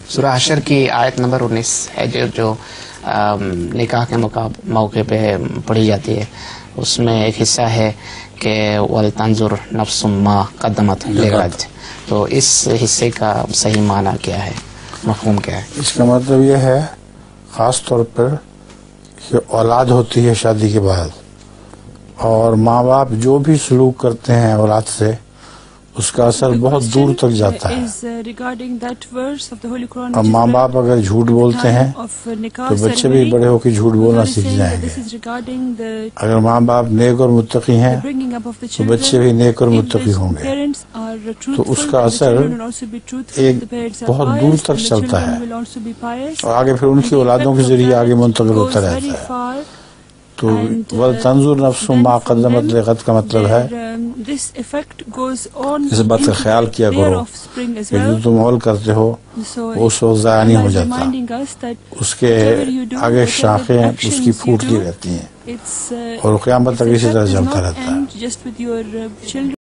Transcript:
سورہ حشر کی آیت نمبر 19 ہے جو نکاح کے موقع پہ پڑھی جاتی ہے. اس میں ایک حصہ ہے کہ وَلْتَنْظُرْ نَفْسٌ مَا قَدَّمَتْ لِغَدٍ. تو اس حصے کا صحیح معنی کیا ہے، مفہوم کیا ہے؟ اس کا مطلب یہ ہے خاص طور پر کہ اولاد ہوتی ہے شادی کے بعد، اور ماں باپ جو بھی سلوک کرتے ہیں اولاد سے اس کا اثر بہت دور تک جاتا ہے. اور ماں باپ اگر جھوٹ بولتے ہیں تو بچے بھی بڑے ہو کے جھوٹ بولنا سیکھ جائیں گے. اگر ماں باپ نیک اور متقی ہیں تو بچے بھی نیک اور متقی ہوں گے. تو اس کا اثر ایک بہت دور تک چلتا ہے اور آگے پھر ان کی اولادوں کے ذریعے آگے منتقل ہوتا رہتا ہے. تو وَلْتَنْظُرْ نَفْسٌ مَا قَدَّمَتْ لِغَدٍ کا مطلب ہے اس بات کا خیال کیا کرو کہ جو تم عمل کرتے ہو وہ اس وقت ضائع نہیں ہو جاتا، اس کے آگے شاخیں اس کی پھوٹتی رہتی ہیں اور قیامت تک اسی طرح چلتا رہتا ہے.